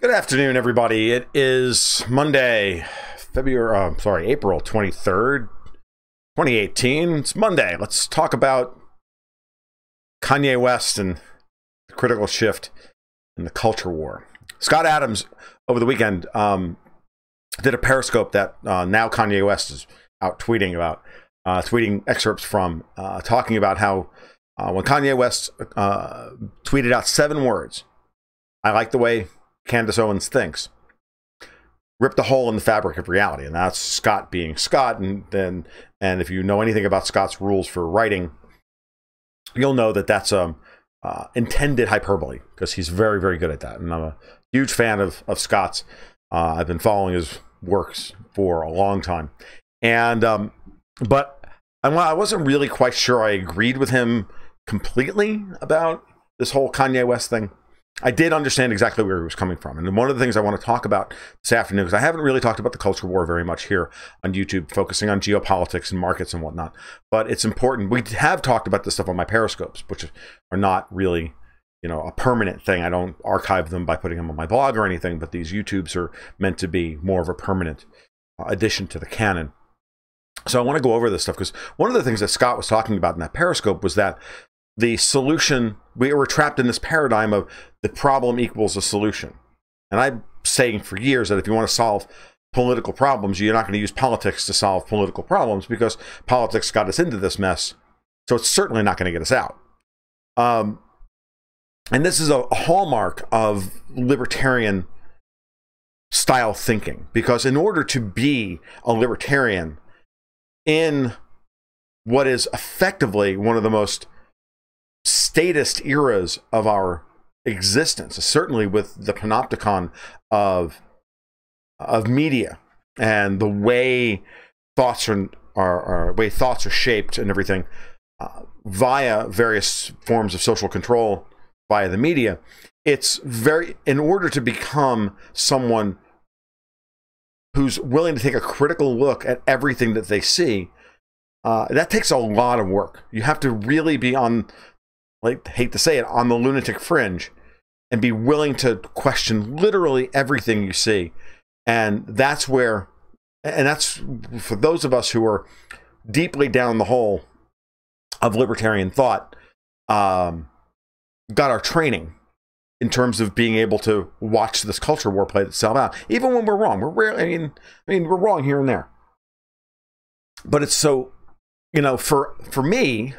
Good afternoon, everybody. It is Monday, April 23rd, 2018. It's Monday. Let's talk about Kanye West and the critical shift in the culture war. Scott Adams, over the weekend, did a Periscope that now Kanye West is out tweeting about, tweeting excerpts from, talking about how when Kanye West tweeted out 7 words, I like the way Candace Owens thinks, ripped a hole in the fabric of reality. And that's Scott being Scott. And if you know anything about Scott's rules for writing, you'll know that that's intended hyperbole, because he's very, very good at that. And I'm a huge fan of Scott's. I've been following his works for a long time. And but I wasn't really quite sure I agreed with him completely about this whole Kanye West thing. I did understand exactly where he was coming from. And one of the things I want to talk about this afternoon, because I haven't really talked about the culture war very much here on YouTube, focusing on geopolitics and markets and whatnot. But it's important. We have talked about this stuff on my Periscopes, which are not really, a permanent thing. I don't archive them by putting them on my blog or anything, but these YouTubes are meant to be more of a permanent addition to the canon. So I want to go over this stuff, because one of the things that Scott was talking about in that Periscope was that the solution, we were trapped in this paradigm of the problem equals a solution. And I'm saying for years that if you want to solve political problems, you're not going to use politics to solve political problems, because politics got us into this mess. So it's certainly not going to get us out. And this is a hallmark of libertarian style thinking, because in order to be a libertarian in what is effectively one of the most statist eras of our existence, certainly with the panopticon of media and the way thoughts are shaped and everything via various forms of social control via the media. It's in order to become someone who's willing to take a critical look at everything that they see, that takes a lot of work. You have to really be on, hate to say it, on the lunatic fringe, and be willing to question literally everything you see. And that's for those of us who are deeply down the hole of libertarian thought, got our training in terms of being able to watch this culture war play itself out, even when we're wrong. We're rarely, we're wrong here and there. But it's so, for me,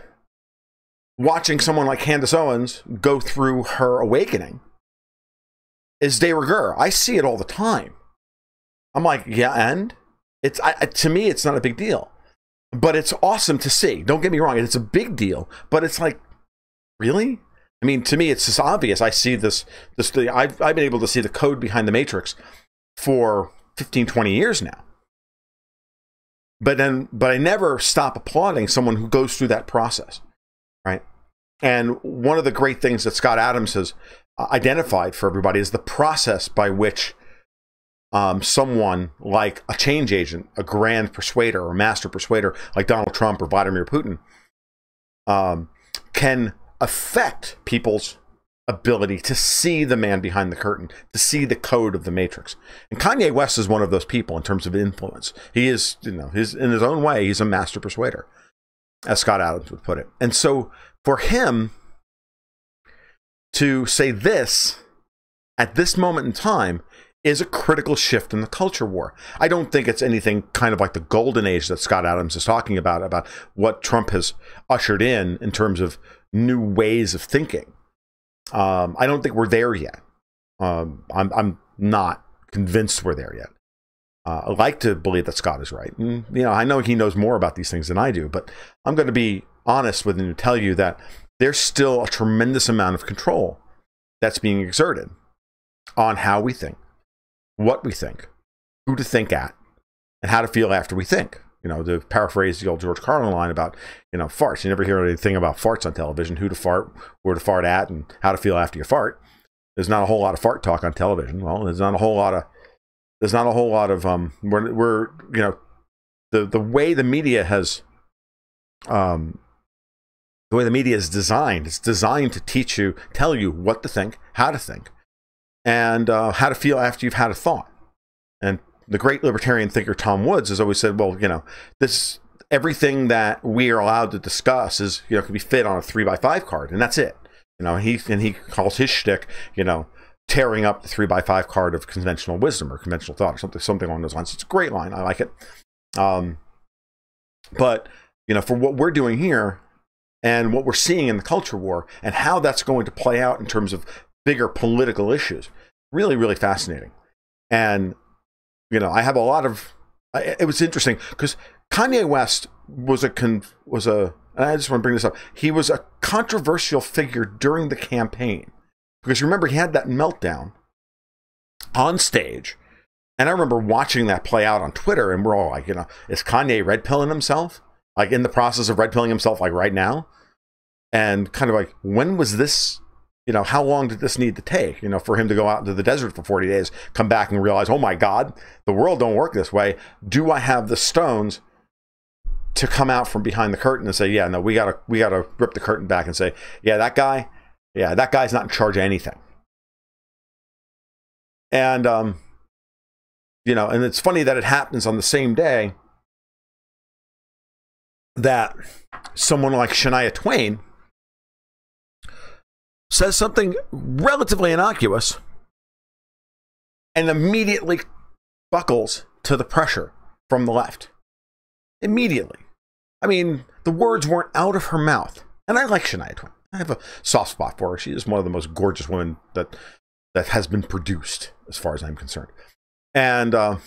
watching someone like Candace Owens go through her awakening is de rigueur. I see it all the time. I'm like, yeah, and to me, it's not a big deal, but it's awesome to see. Don't get me wrong. It's a big deal, but it's like, really? To me, it's just obvious. I see this thing. I've been able to see the code behind the Matrix for 15, 20 years now. But I never stop applauding someone who goes through that process, right? And one of the great things that Scott Adams has identified for everybody is the process by which someone like a change agent, a grand persuader or master persuader like Donald Trump or Vladimir Putin can affect people's ability to see the man behind the curtain, to see the code of the Matrix. And Kanye West is one of those people in terms of influence. He is, in his own way, he's a master persuader, as Scott Adams would put it. And so for him to say this at this moment in time is a critical shift in the culture war. I don't think it's anything kind of like the golden age that Scott Adams is talking about what Trump has ushered in terms of new ways of thinking. I don't think we're there yet. I'm not convinced we're there yet. I like to believe that Scott is right. And, I know he knows more about these things than I do, but I'm going to be honest with him to tell you that there's still a tremendous amount of control that's being exerted on how we think, what we think, who to think at, and how to feel after we think. To paraphrase the old George Carlin line about, farts. You never hear anything about farts on television, who to fart, where to fart at, and how to feel after you fart. There's not a whole lot of fart talk on television. Well, there's not a whole lot of, the way the media has, the way the media is designed, it's designed to tell you what to think, how to think, and how to feel after you've had a thought. And the great libertarian thinker Tom Woods has always said, well, everything that we are allowed to discuss is, can be fit on a 3x5 card, and that's it. He calls his shtick, tearing up the 3x5 card of conventional wisdom or conventional thought, or something along those lines. It's a great line. I like it. But for what we're doing here and what we're seeing in the culture war and how that's going to play out in terms of bigger political issues, really, really fascinating. And I have a lot of. It was interesting because Kanye West was and I just want to bring this up. He was a controversial figure during the campaign because remember he had that meltdown on stage, and I remember watching that play out on Twitter, and we're all like, is Kanye red pilling himself? Like in the process of red pilling himself, like right now, and kind of like when was this? How long did this need to take, for him to go out into the desert for 40 days, come back and realize, oh my God, the world don't work this way. Do I have the stones to come out from behind the curtain and say, yeah, no, we gotta rip the curtain back and say, that guy's not in charge of anything. And, and it's funny that it happens on the same day that someone like Shania Twain says something relatively innocuous and immediately buckles to the pressure from the left. Immediately. I mean, the words weren't out of her mouth. And I like Shania Twain. I have a soft spot for her. She is one of the most gorgeous women that has been produced, as far as I'm concerned. And I'm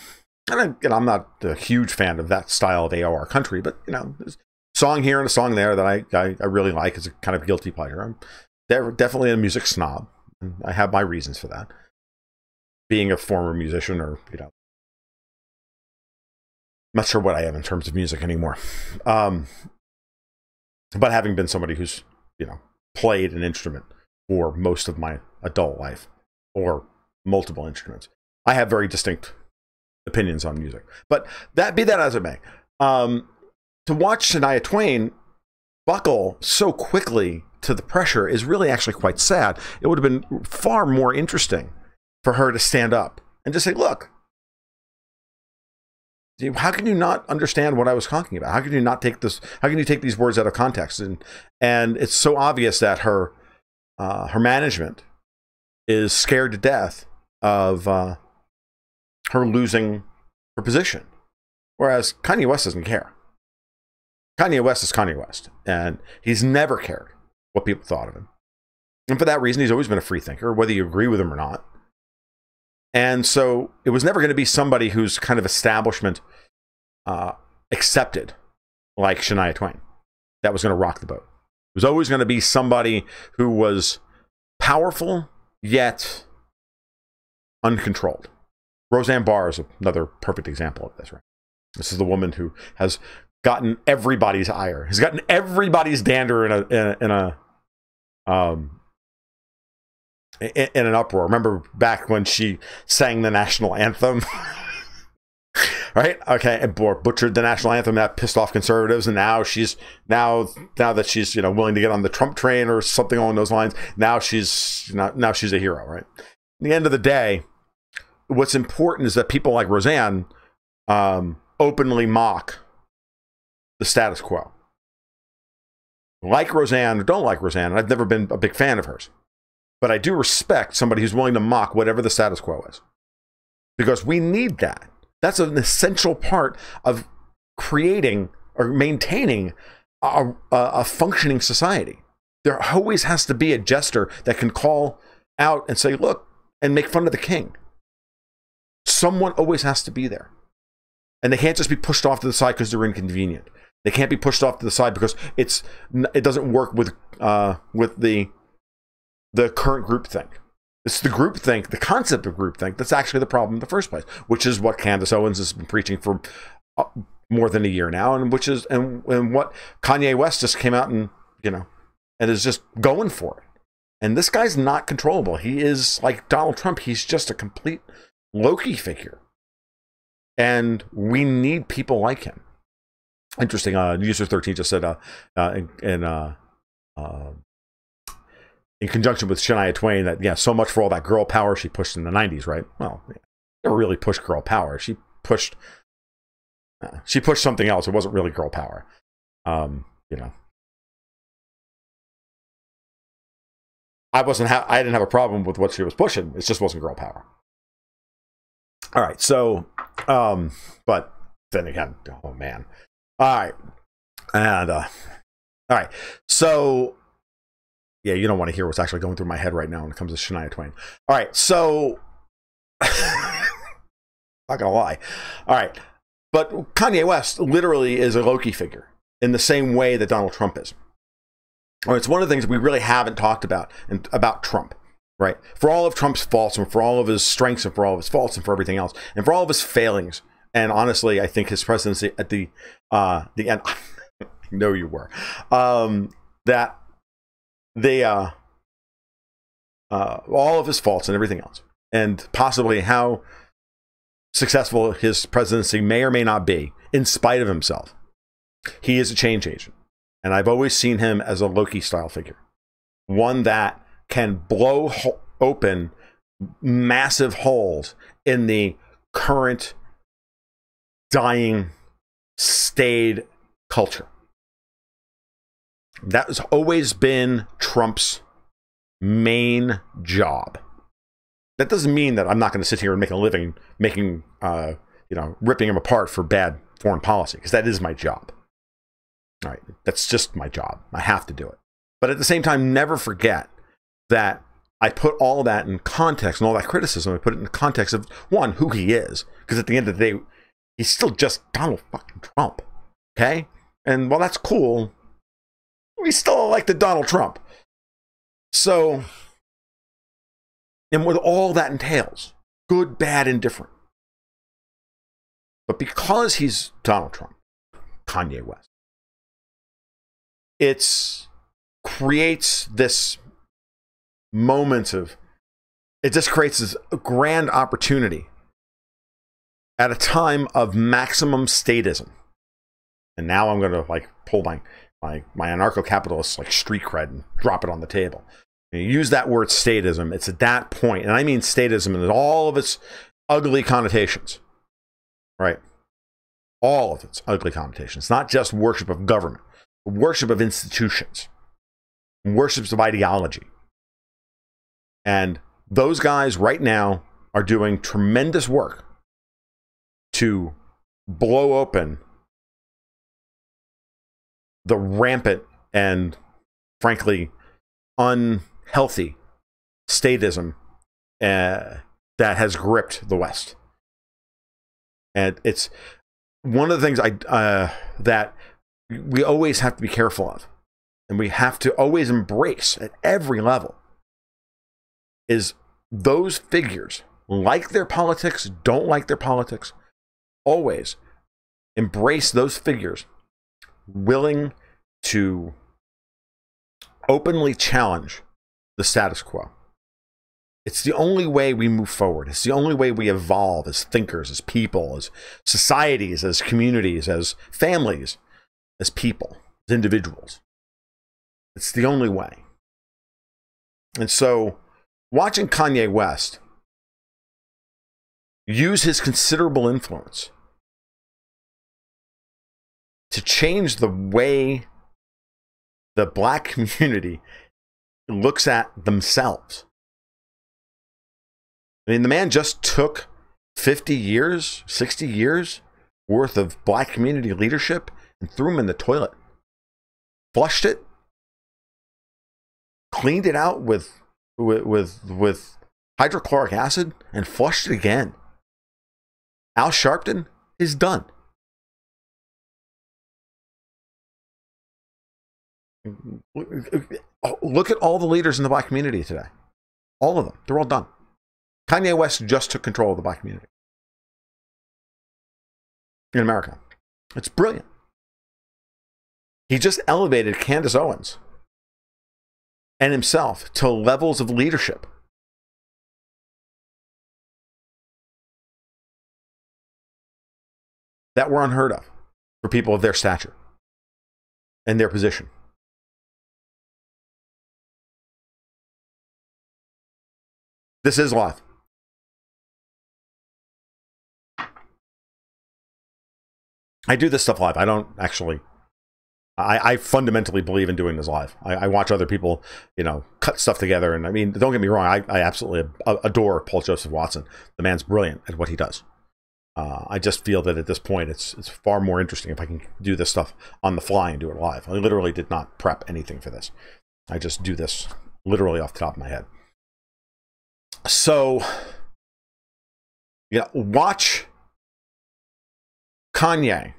not a huge fan of that style of AOR country, but, there's a song here and a song there that I really like. It's a kind of guilty pleasure. I'm definitely a music snob. And I have my reasons for that. Being a former musician, or, I'm not sure what I am in terms of music anymore. But having been somebody who's, played an instrument for most of my adult life, or multiple instruments, I have very distinct opinions on music. But that as it may, to watch Shania Twain buckle so quickly to the pressure is really actually quite sad. It would have been far more interesting for her to stand up and just say, look, how can you not understand what I was talking about? How can you not take this? How can you take these words out of context? And it's so obvious that her management is scared to death of her losing her position. Whereas Kanye West doesn't care. Kanye West is Kanye West, and he's never cared what people thought of him. And for that reason, he's always been a free thinker, whether you agree with him or not. And so it was never going to be somebody who's kind of establishment accepted, like Shania Twain, that was going to rock the boat. It was always going to be somebody who was powerful, yet uncontrolled. Roseanne Barr is another perfect example of this, right? This is the woman who has gotten everybody's ire, has gotten everybody's dander in an uproar. Remember back when she sang the national anthem, right? Okay, and butchered the national anthem. That pissed off conservatives, and now she's now that she's willing to get on the Trump train or something along those lines. Now she's a hero, right? At the end of the day, what's important is that people like Roseanne openly mock the status quo. Like Roseanne or don't like Roseanne, and I've never been a big fan of hers, but I do respect somebody who's willing to mock whatever the status quo is, because we need that. That's an essential part of creating or maintaining a functioning society. There always has to be a jester that can call out and say, look, and make fun of the king. Someone always has to be there. And they can't just be pushed off to the side because they're inconvenient. They can't be pushed off to the side because it doesn't work with the current groupthink. It's the groupthink, the concept of groupthink, that's actually the problem in the first place, which is what Candace Owens has been preaching for more than a year now, and which is and what Kanye West just came out and and is just going for it. And this guy's not controllable. He is like Donald Trump. He's just a complete Loki figure. And we need people like him. Interesting. User 13 just said in conjunction with Shania Twain that, yeah, so much for all that girl power she pushed in the 90s, right? Well, she never really pushed girl power. She pushed something else. It wasn't really girl power. You know, I didn't have a problem with what she was pushing. It just wasn't girl power. All right, so, but then again, oh man. All right, and all right, so yeah, you don't want to hear what's actually going through my head right now when it comes to Shania Twain. All right, so not gonna lie. All right, but Kanye West literally is a Loki figure in the same way that Donald Trump is. All right, it's one of the things we really haven't talked about Trump, right? For all of Trump's faults and for all of his strengths and for all of his faults and for everything else and for all of his failings. And honestly, I think his presidency at the end, I know you were, that they, all of his faults and everything else, and possibly how successful his presidency may or may not be, in spite of himself, he is a change agent. And I've always seen him as a Loki-style figure, one that can blow open massive holes in the current dying, staid culture. That has always been Trump's main job. That doesn't mean that I'm not going to sit here and make a living making, ripping him apart for bad foreign policy, because that is my job. All right, that's just my job. I have to do it. But at the same time, never forget that I put all that in context, and all that criticism, I put it in the context of, one, who he is. Because at the end of the day, he's still just Donald fucking Trump. Okay? And while that's cool, we still elected Donald Trump. So, and what all that entails, good, bad, indifferent. But because he's Donald Trump, Kanye West, it creates this moment of, it just creates this grand opportunity at a time of maximum statism. And now I'm going to like pull my anarcho-capitalist like street cred and drop it on the table. And you use that word statism. It's at that point, and I mean statism in all of its ugly connotations, right? All of its ugly connotations. It's not just worship of government. Worship of institutions, worships of ideology. And those guys right now are doing tremendous work to blow open the rampant and frankly unhealthy statism that has gripped the West. And it's one of the things that we always have to be careful of, and we have to always embrace at every level, is those figures, like their politics, don't like their politics, always embrace those figures willing to openly challenge the status quo. It's the only way we move forward. It's the only way we evolve as thinkers, as people, as societies, as communities, as families, as people, as individuals. It's the only way. And so, watching Kanye West use his considerable influence to change the way the Black community looks at themselves. I mean, the man just took 50 years, 60 years worth of Black community leadership and threw them in the toilet. Flushed it, cleaned it out with hydrochloric acid, and flushed it again. Al Sharpton is done. Look at all the leaders in the Black community today. All of them. They're all done. Kanye West just took control of the Black community in America. It's brilliant. He just elevated Candace Owens and himself to levels of leadership that were unheard of for people of their stature and their position. This is live. I do this stuff live. I don't actually... I fundamentally believe in doing this live. I watch other people, you know, cut stuff together. And I mean, don't get me wrong. I absolutely adore Paul Joseph Watson. The man's brilliant at what he does. I just feel that at this point, it's far more interesting if I can do this stuff on the fly and do it live. I literally did not prep anything for this. I just do this literally off the top of my head. So, yeah, watch Kanye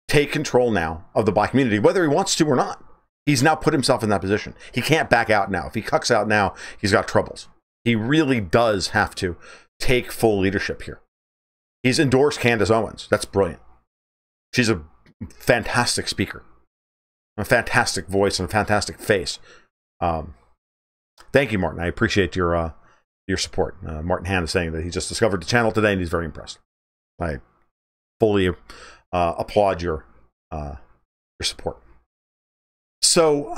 take control now of the black community, whether he wants to or not. He's now put himself in that position. He can't back out now. If he cucks out now, he's got troubles. He really does have to take full leadership here. He's endorsed Candace Owens. That's brilliant. She's a fantastic speaker, a fantastic voice, and a fantastic face. Thank you, Martin. I appreciate your support. Martin Han is saying that he just discovered the channel today and he's very impressed. I fully applaud your support. So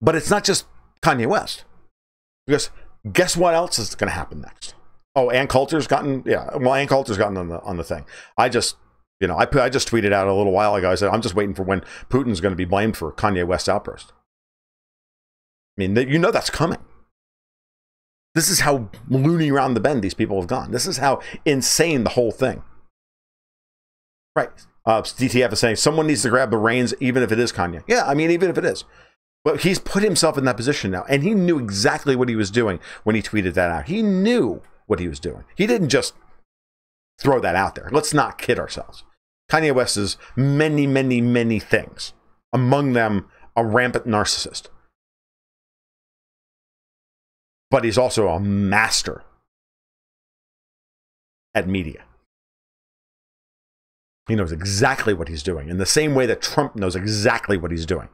but it's not just Kanye West, because guess what else is going to happen next? Oh, Ann Coulter's gotten, Ann Coulter's gotten on the thing. I just tweeted out a little while ago. I said I'm just waiting for when Putin's going to be blamed for Kanye West's outburst. I mean, you know that's coming. This is how loony around the bend these people have gone. This is how insane the whole thing. Right. DTF is saying someone needs to grab the reins, even if it is Kanye. Yeah, I mean, even if it is. But he's put himself in that position now, and he knew exactly what he was doing when he tweeted that out. He knew what he was doing. He didn't just throw that out there. Let's not kid ourselves. Kanye West is many, many, many things. Among them, a rampant narcissist. But he's also a master at media. He knows exactly what he's doing in the same way that Trump knows exactly what he's doing.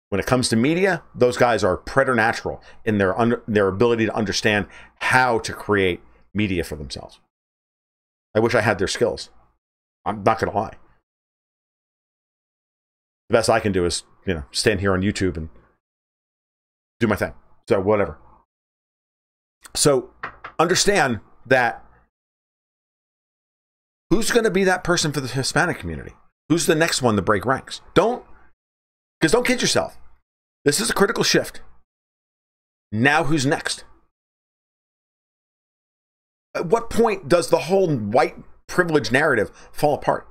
When it comes to media, those guys are preternatural in their ability to understand how to create media for themselves. I wish I had their skills. I'm not going to lie. The best I can do is, stand here on YouTube and do my thing. So whatever. So understand that who's going to be that person for the Hispanic community? Who's the next one to break ranks? Don't kid yourself. This is a critical shift. Now who's next? At what point does the whole white privilege narrative fall apart?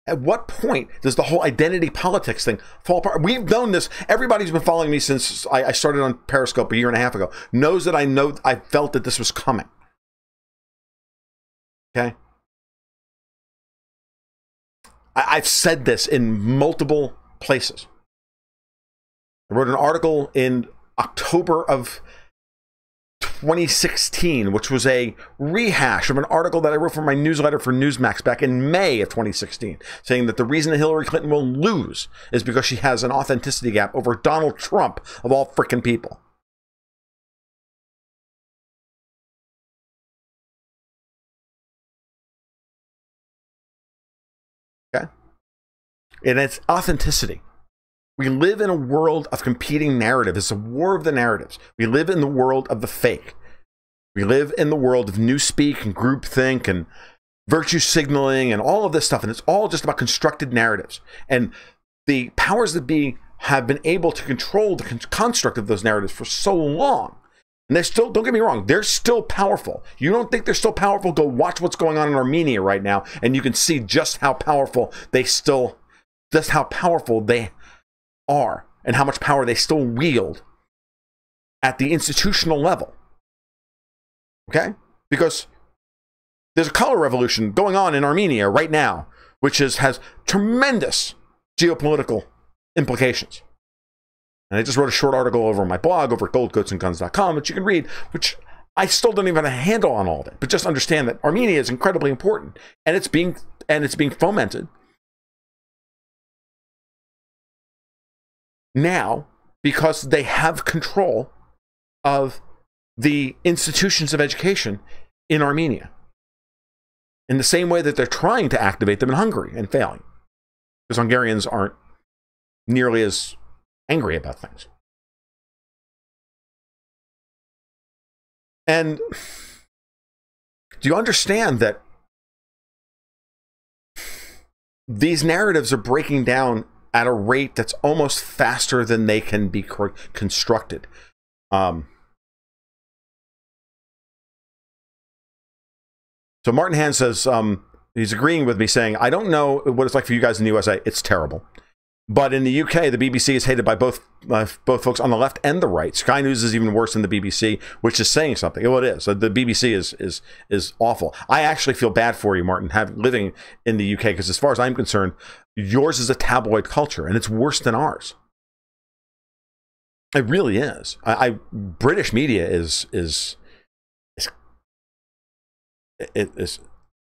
At what point does the whole identity politics thing fall apart? We've known this. Everybody's been following me since I started on Periscope a year and a half ago. Knows that I felt that this was coming. Okay? I've said this in multiple places. I wrote an article in October of 2016, which was a rehash of an article that I wrote for my newsletter for Newsmax back in May of 2016, saying that the reason that Hillary Clinton will lose is because she has an authenticity gap over Donald Trump, of all frickin' people. Okay? And it's authenticity. We live in a world of competing narratives. It's a war of the narratives. We live in the world of the fake. We live in the world of newspeak and groupthink and virtue signaling and all of this stuff. And it's all just about constructed narratives. And the powers that be have been able to control the construct of those narratives for so long. And they're still, don't get me wrong, they're still powerful. You don't think they're still powerful? Go watch what's going on in Armenia right now. And you can see just how powerful they are and how much power they still wield at the institutional level. Okay? Because there's a color revolution going on in Armenia right now, which has tremendous geopolitical implications. And I just wrote a short article over on my blog over at goldcoatsandguns.com, which you can read, which I still don't even have a handle on all of it. But just understand that Armenia is incredibly important, and it's being fomented now because they have control of the institutions of education in Armenia in the same way that they're trying to activate them in Hungary and failing, because Hungarians aren't nearly as angry about things. And do you understand that these narratives are breaking down at a rate that's almost faster than they can be constructed? So Martin Hand says, he's agreeing with me, saying, I don't know what it's like for you guys in the USA. It's terrible. But in the UK, the BBC is hated by both folks on the left and the right. Sky News is even worse than the BBC, which is saying something. Well, it is. The BBC is awful. I actually feel bad for you, Martin, living in the UK, because as far as I'm concerned, yours is a tabloid culture, and it's worse than ours. It really is. British media is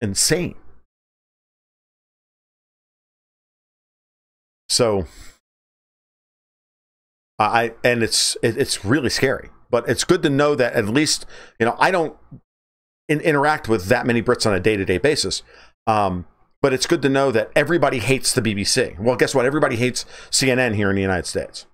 insane. So and it's really scary, but it's good to know that at least, you know, I don't interact with that many Brits on a day-to-day basis. But it's good to know that everybody hates the BBC. Well, guess what? Everybody hates CNN here in the United States.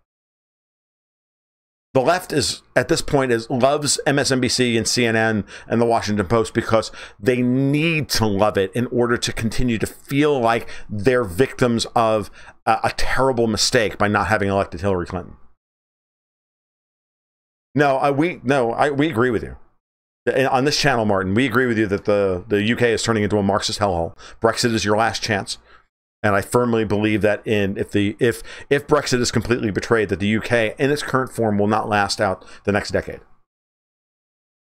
The left is, at this point, loves MSNBC and CNN and the Washington Post because they need to love it in order to continue to feel like they're victims of a terrible mistake by not having elected Hillary Clinton. We agree with you. On this channel, Martin, we agree with you that the UK is turning into a Marxist hellhole. Brexit is your last chance. And I firmly believe that if Brexit is completely betrayed, that the UK in its current form will not last out the next decade.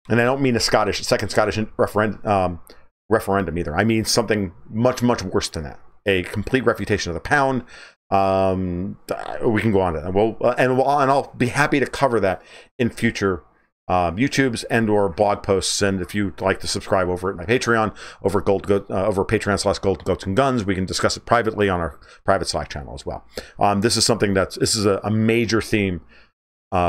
And I don't mean a second Scottish referendum either. I mean something much, much worse than that. A complete refutation of the pound. We can go on to that. And I'll be happy to cover that in future YouTubes and or blog posts. And if you'd like to subscribe over at my Patreon, over Patreon/Gold Goats and Guns, we can discuss it privately on our private Slack channel as well. This is a major theme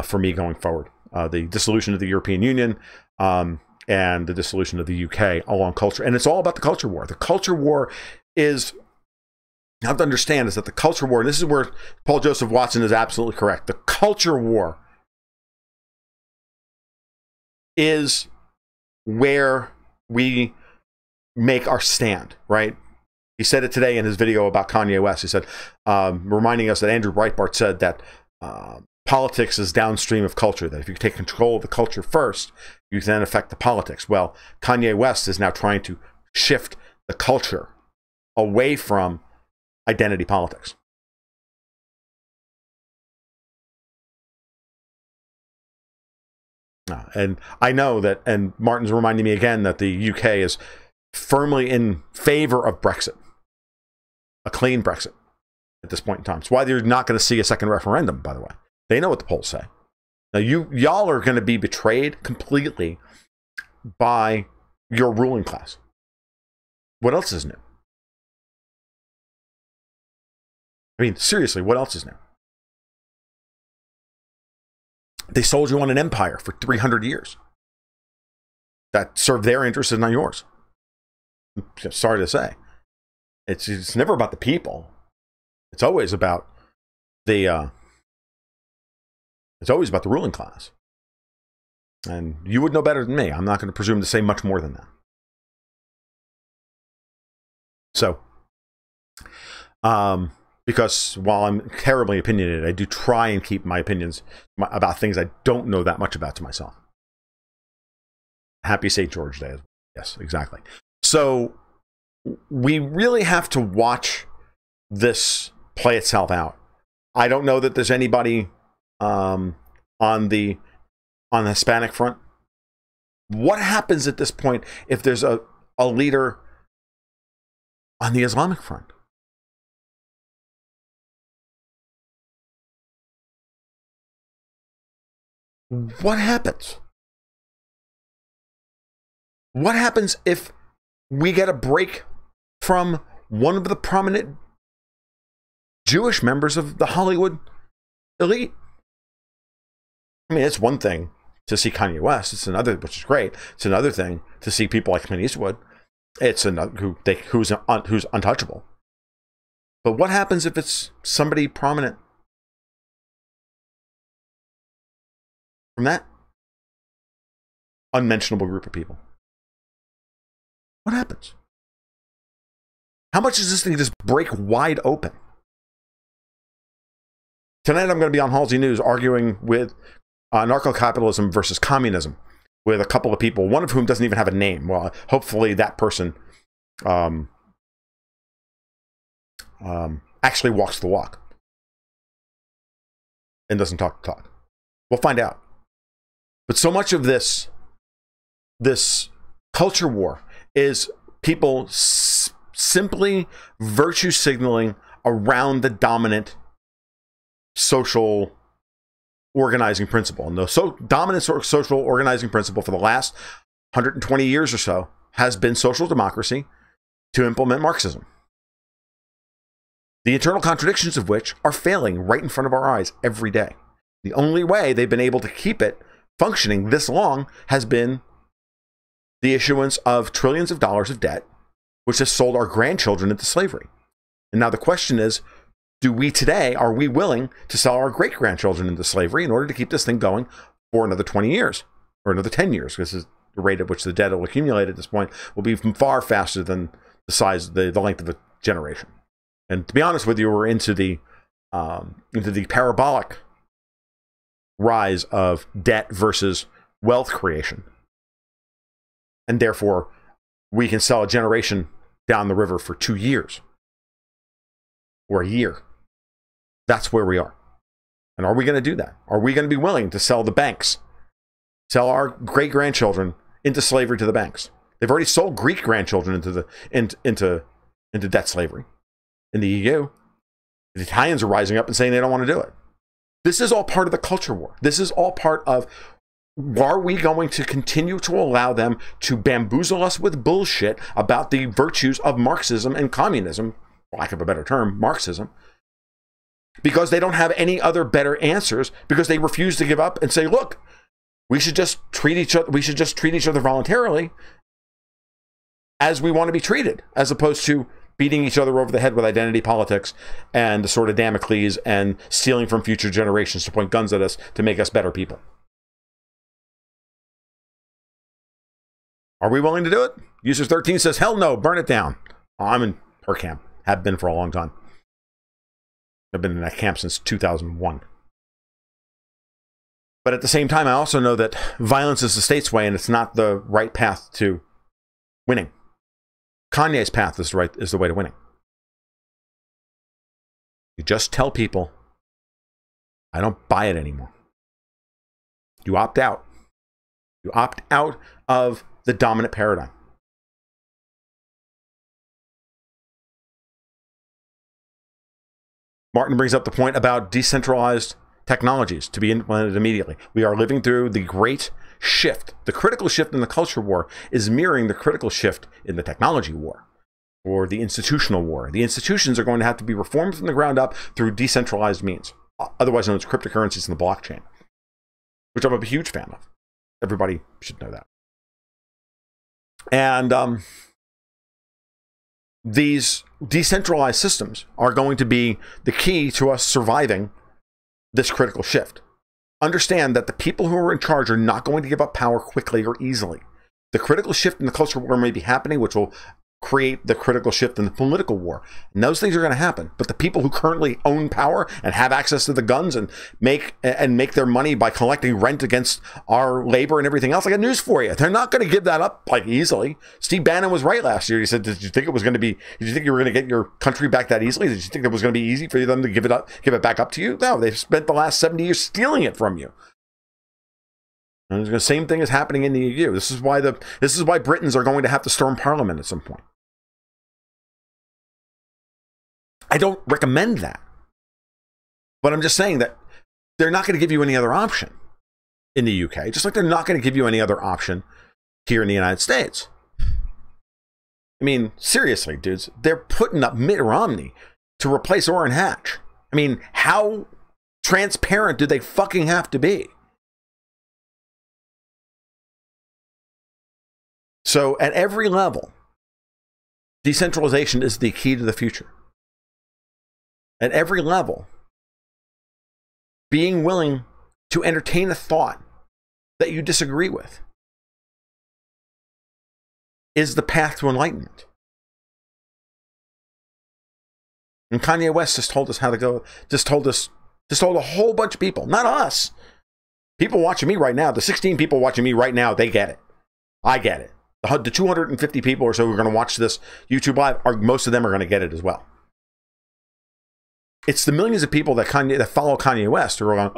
for me going forward. The dissolution of the European Union and the dissolution of the UK along culture. And it's all about the culture war. The culture war is, you have to understand, is that the culture war, and this is where Paul Joseph Watson is absolutely correct. The culture war is where we make our stand, right? He said it today in his video about Kanye West. He said, reminding us that Andrew Breitbart said that politics is downstream of culture, that if you take control of the culture first, you then affect the politics. Well, Kanye West is now trying to shift the culture away from identity politics. And I know that, and Martin's reminding me again that the UK is firmly in favor of Brexit, a clean Brexit at this point in time. It's why they're not going to see a second referendum, by the way. They know what the polls say. Now, y'all are going to be betrayed completely by your ruling class. What else is new? I mean, seriously, what else is new? They sold you on an empire for 300 years that served their interests and not yours. I'm sorry to say. It's never about the people. It's always about the ruling class. And you would know better than me. I'm not going to presume to say much more than that. So, because while I'm terribly opinionated, I do try and keep my opinions about things I don't know that much about to myself. Happy St. George Day as well. Yes, exactly. So we really have to watch this play itself out. I don't know that there's anybody on the Hispanic front. What happens at this point if there's a leader on the Islamic front? What happens? What happens if we get a break from one of the prominent Jewish members of the Hollywood elite? I mean, it's one thing to see Kanye West. It's another, which is great. It's another thing to see people like Clint Eastwood. It's another who's untouchable. But what happens if it's somebody prominent from that? unmentionable group of people. What happens? How much does this thing just break wide open? Tonight I'm going to be on Halsey News arguing with Anarcho-Capitalism versus Communism with a couple of people, one of whom doesn't even have a name. Well, hopefully that person actually walks the walk and doesn't talk the talk. We'll find out. But so much of this culture war is people simply virtue signaling around the dominant social organizing principle. And the dominant social organizing principle for the last 120 years or so has been social democracy to implement Marxism. The internal contradictions of which are failing right in front of our eyes every day. The only way they've been able to keep it functioning this long has been the issuance of trillions of dollars of debt, which has sold our grandchildren into slavery. And now the question is, are we willing to sell our great-grandchildren into slavery in order to keep this thing going for another 20 years or another 10 years? Because the rate at which the debt will accumulate at this point will be far faster than the length of a generation. And to be honest with you, we're into the parabolic rise of debt versus wealth creation. And therefore, we can sell a generation down the river for 2 years or a year. That's where we are. And are we going to do that? Are we going to be willing to sell the banks, sell our great-grandchildren into slavery to the banks? They've already sold Greek grandchildren into debt slavery in the EU. The Italians are rising up and saying they don't want to do it. This is all part of the culture war. This is all part of, are we going to continue to allow them to bamboozle us with bullshit about the virtues of Marxism and communism, for lack of a better term, Marxism, because they don't have any other better answers, because they refuse to give up and say, look, we should just treat each other voluntarily as we want to be treated, as opposed to beating each other over the head with identity politics and the sort of Damocles and stealing from future generations to point guns at us to make us better people. Are we willing to do it? User 13 says, hell no, burn it down. I'm in her camp. Have been for a long time. I've been in that camp since 2001. But at the same time, I also know that violence is the state's way, and it's not the right path to winning. Kanye's path is the way to winning. You just tell people, I don't buy it anymore. You opt out. You opt out of the dominant paradigm. Martin brings up the point about decentralized technologies to be implemented immediately. We are living through the great shift. The critical shift in the culture war is mirroring the critical shift in the technology war or the institutional war. The institutions are going to have to be reformed from the ground up through decentralized means, otherwise known as cryptocurrencies and the blockchain, which I'm a huge fan of. Everybody should know that. And these decentralized systems are going to be the key to us surviving this critical shift. Understand that the people who are in charge are not going to give up power quickly or easily. The critical shift in the culture war may be happening, which will create the critical shift in the political war. And those things are going to happen. But the people who currently own power and have access to the guns and make their money by collecting rent against our labor and everything else, I got news for you. They're not going to give that up like easily. Steve Bannon was right last year. He said, did you think you were going to get your country back that easily? Did you think it was going to be easy for them to give it back up to you? No, they've spent the last 70 years stealing it from you. And the same thing is happening in the EU. This is why Britons are going to have to storm Parliament at some point. I don't recommend that. But I'm just saying that they're not going to give you any other option in the UK, just like they're not going to give you any other option here in the United States. I mean, seriously, dudes, they're putting up Mitt Romney to replace Orrin Hatch. I mean, how transparent do they fucking have to be? So at every level, decentralization is the key to the future. At every level, being willing to entertain a thought that you disagree with is the path to enlightenment. And Kanye West just told us how to go, just told a whole bunch of people, not us. People watching me right now, the 16 people watching me right now, they get it. I get it. The 250 people or so who are going to watch this YouTube Live, most of them are going to get it as well. It's the millions of people that follow Kanye West who are going,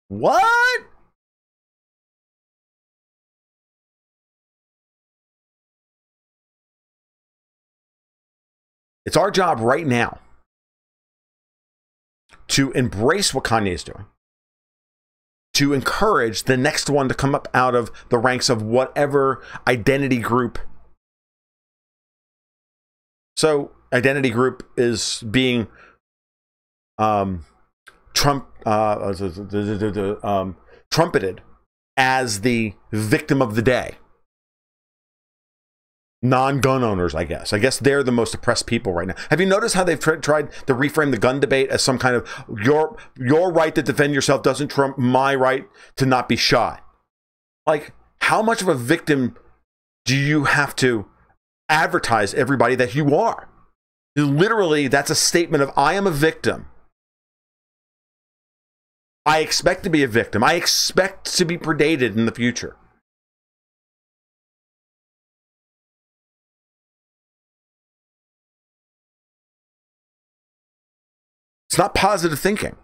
what? It's our job right now to embrace what Kanye is doing, to encourage the next one to come up out of the ranks of whatever identity group. So identity group is being trumpeted as the victim of the day. Non-gun owners, I guess. I guess they're the most oppressed people right now. Have you noticed how they've tried to reframe the gun debate as some kind of your right to defend yourself doesn't trump my right to not be shot? Like, how much of a victim do you have to advertise everybody that you are? Literally, that's a statement of, I am a victim. I expect to be a victim. I expect to be predated in the future. It's not positive thinking.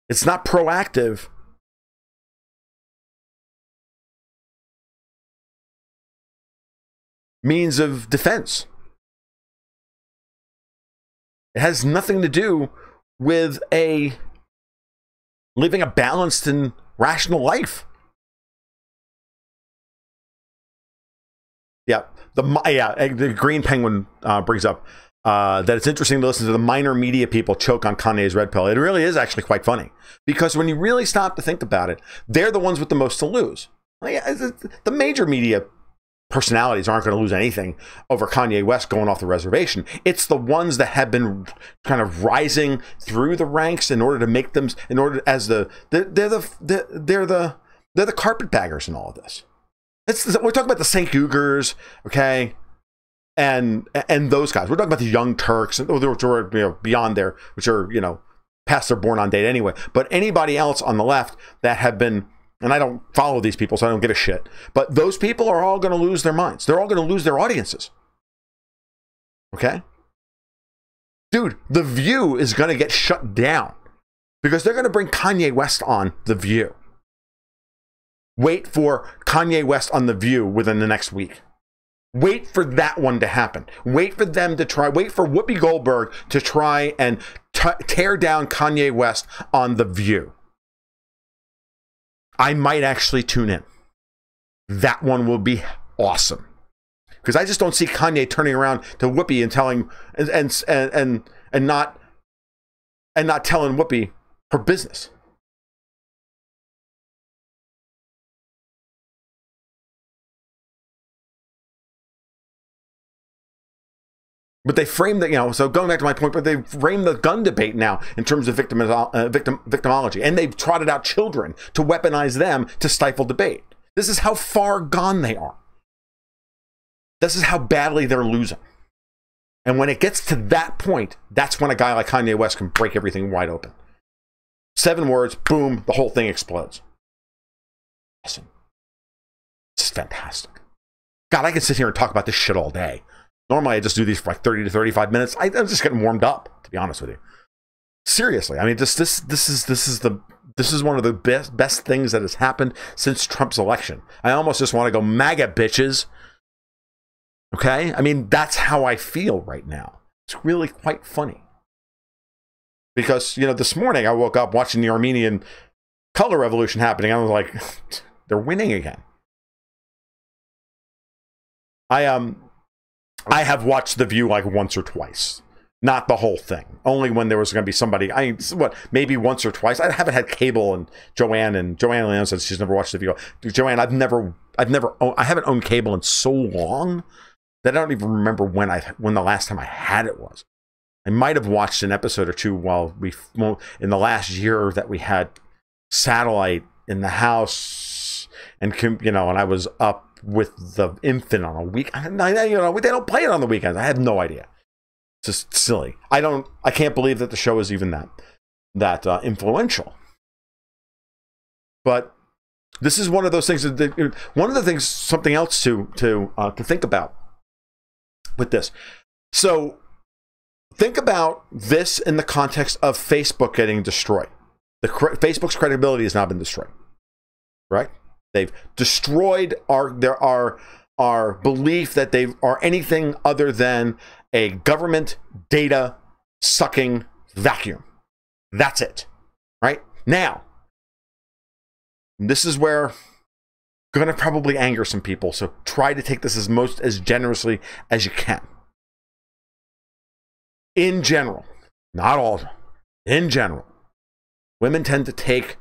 It's not proactive. Means of defense. It has nothing to do with living a balanced and rational life. Yeah, the Green Penguin brings up that it's interesting to listen to the minor media people choke on Kanye's red pill. It really is actually quite funny, because when you really stop to think about it, they're the ones with the most to lose. The major media personalities aren't going to lose anything over Kanye West going off the reservation. It's the ones that have been kind of rising through the ranks in order to make them, they're the carpetbaggers in all of this. We're talking about the St. Gugers, okay? And those guys. We're talking about the Young Turks, which are beyond there, which are past their born on date anyway. But anybody else on the left that have been, and I don't follow these people, so I don't give a shit. But those people are all going to lose their minds. They're all going to lose their audiences. Okay, dude, The View is going to get shut down because they're going to bring Kanye West on The View. Wait for Kanye West on The View within the next week. Wait for that one to happen. Wait for them to try. Wait for Whoopi Goldberg to try and tear down Kanye West on The View. I might actually tune in. That one will be awesome, because I just don't see Kanye turning around to Whoopi and telling and not telling Whoopi her business. But they frame the, so going back to my point, but they frame the gun debate now in terms of victimology. And they've trotted out children to weaponize them to stifle debate. This is how far gone they are. This is how badly they're losing. And when it gets to that point, that's when a guy like Kanye West can break everything wide open. 7 words, boom, the whole thing explodes. Awesome. It's fantastic. God, I can sit here and talk about this shit all day. Normally, I just do these for like 30 to 35 minutes. I'm just getting warmed up, to be honest with you. Seriously, I mean, this is one of the best things that has happened since Trump's election. I almost just want to go MAGA bitches. Okay, I mean, that's how I feel right now. It's really quite funny, because this morning I woke up watching the Armenian color revolution happening. I was like, they're winning again. I have watched The View like once or twice. Not the whole thing. Only when there was going to be somebody. Maybe once or twice. I haven't had cable, and Joanne Leon says she's never watched The View. Joanne, I haven't owned cable in so long that I don't even remember when the last time I had it was. I might have watched an episode or two in the last year that we had satellite in the house, and and I was up with the infant on a week. They don't play it on the weekends. I have no idea. It's just silly. I can't believe that the show is even that influential. But this is one of those things something else to think about with this. So think about this in the context of Facebook getting destroyed. Facebook's credibility has now been destroyed, right? They've destroyed our belief that they are anything other than a government data sucking vacuum. That's it, right? Now, this is where I'm going to probably anger some people, so try to take this as generously as you can. In general, not all of them, in general, women tend to take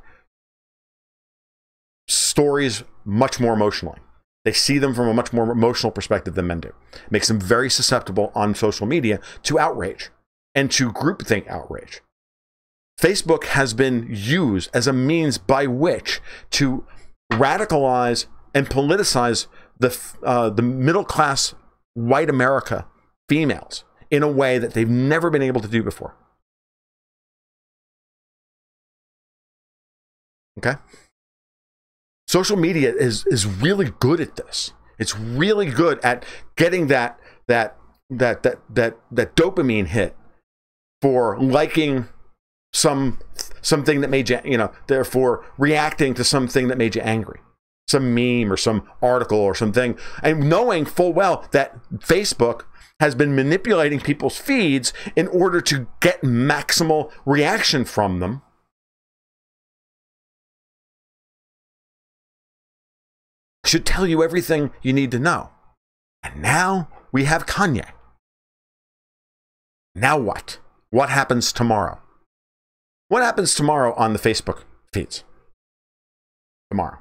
stories much more emotionally. They see them from a much more emotional perspective than men do. It makes them very susceptible on social media to outrage and to groupthink outrage. Facebook has been used as a means by which to radicalize and politicize the middle class white America females in a way that they've never been able to do before. Okay? Social media is really good at this. It's really good at getting that dopamine hit for liking something that made you, therefore reacting to something that made you angry, some meme or some article or something, and knowing full well that Facebook has been manipulating people's feeds in order to get maximal reaction from them. Should tell you everything you need to know. And now we have Kanye. Now what? What happens tomorrow? What happens tomorrow on the Facebook feeds? Tomorrow.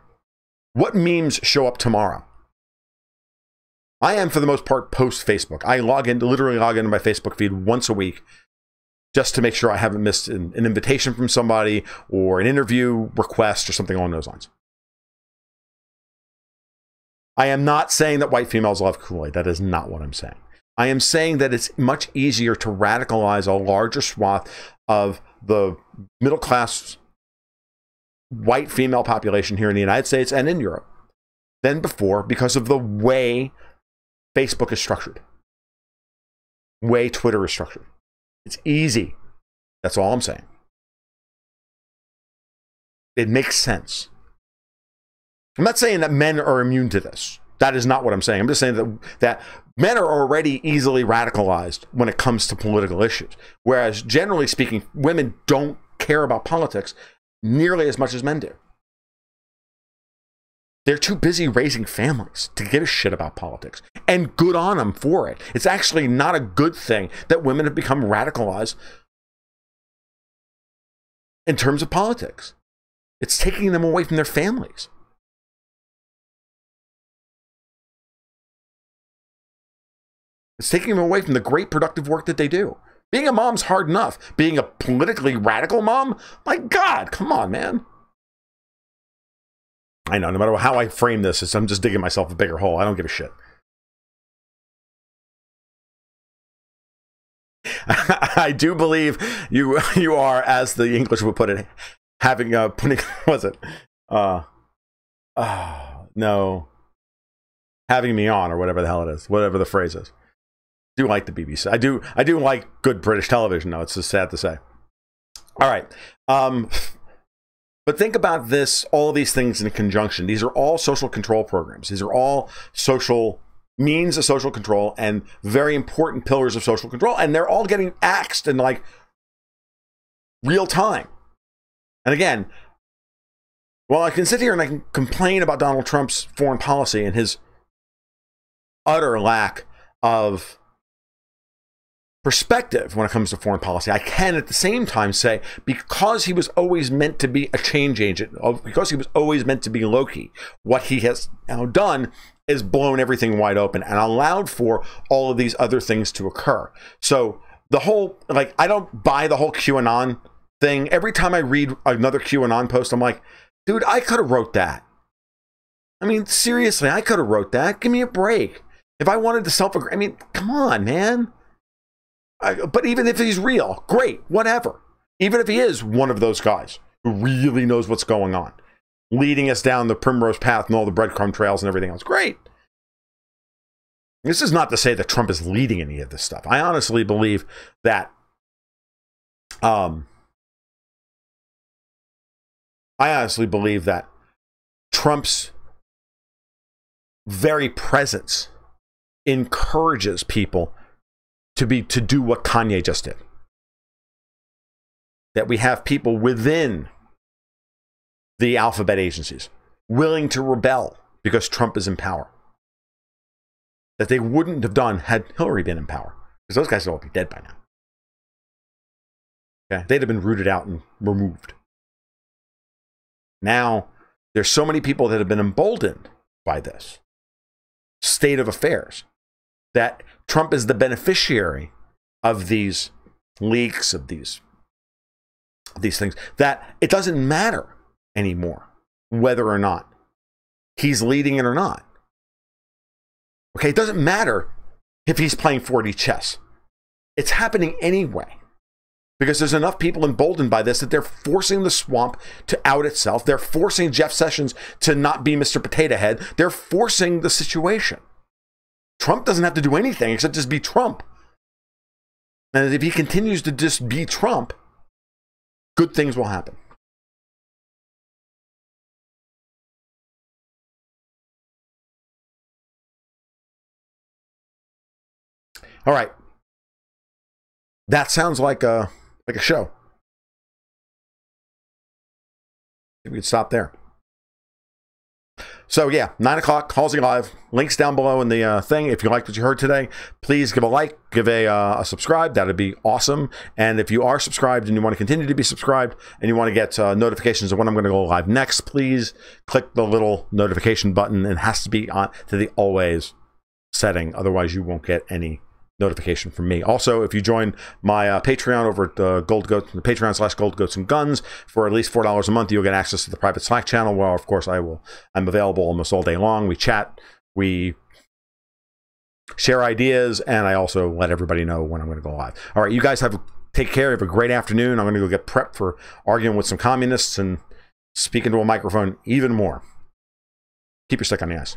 What memes show up tomorrow? I am, for the most part, post-Facebook. I literally log into my Facebook feed once a week just to make sure I haven't missed an invitation from somebody or an interview request or something along those lines. I am not saying that white females love Kool-Aid. That is not what I'm saying. I am saying that it's much easier to radicalize a larger swath of the middle class white female population here in the United States and in Europe than before because of the way Facebook is structured, way Twitter is structured. It's easy. That's all I'm saying. It makes sense. I'm not saying that men are immune to this. That is not what I'm saying. I'm just saying that men are already easily radicalized when it comes to political issues. Whereas, generally speaking, women don't care about politics nearly as much as men do. They're too busy raising families to give a shit about politics. And good on them for it. It's actually not a good thing that women have become radicalized in terms of politics. It's taking them away from their families. It's taking them away from the great productive work that they do. Being a mom's hard enough. Being a politically radical mom? My God, come on, man. I know, no matter how I frame this, I'm just digging myself a bigger hole. I don't give a shit. I do believe you are, as the English would put it, having having me on, or whatever the hell it is, whatever the phrase is. I do like the BBC. I do like good British television, though. It's just sad to say. All right. But think about this, all of these things in conjunction. These are all social control programs. These are all social means of social control and very important pillars of social control. And they're all getting axed in like real time. And again, while I can sit here and I can complain about Donald Trump's foreign policy and his utter lack of perspective when it comes to foreign policy, I can at the same time say, because he was always meant to be a change agent, because he was always meant to be Loki, what he has now done is blown everything wide open and allowed for all of these other things to occur. So the whole, like, I don't buy the whole QAnon thing. Every time I read another QAnon post, I'm like, dude, I could have wrote that. I mean, seriously, I could have wrote that. Give me a break. If I wanted to self-agree, I mean, come on, man. But even if he's real, great, whatever. Even if he is one of those guys who really knows what's going on, leading us down the primrose path and all the breadcrumb trails and everything else, great. This is not to say that Trump is leading any of this stuff. I honestly believe that Trump's very presence encourages people to do what Kanye just did. That we have people within the alphabet agencies willing to rebel because Trump is in power. That they wouldn't have done had Hillary been in power. Because those guys would all be dead by now. Okay? They'd have been rooted out and removed. Now, there's so many people that have been emboldened by this state of affairs that Trump is the beneficiary of these leaks, of these things, that it doesn't matter anymore whether or not he's leading it or not. Okay, it doesn't matter if he's playing 4D chess. It's happening anyway. Because there's enough people emboldened by this that they're forcing the swamp to out itself. They're forcing Jeff Sessions to not be Mr. Potato Head. They're forcing the situation. Trump doesn't have to do anything except just be Trump. And if he continues to just be Trump, good things will happen. All right. That sounds like a show. Maybe we could stop there. So yeah, 9 o'clock, Halsey Live. Links down below in the thing. If you liked what you heard today, please give a like, give a subscribe. That'd be awesome. And if you are subscribed and you want to continue to be subscribed and you want to get notifications of when I'm going to go live next, please click the little notification button. It has to be on to the always setting. Otherwise, you won't get any notification from me. Also, if you join my Patreon over at Patreon/Gold Goats and Guns for at least $4 a month, you'll get access to the private Slack channel where, of course, I'm available almost all day long. We chat, we share ideas, and I also let everybody know when I'm going to go live. All right, you guys take care. Have a great afternoon. I'm going to go get prepped for arguing with some communists and speaking to a microphone even more. Keep your stick on the ice.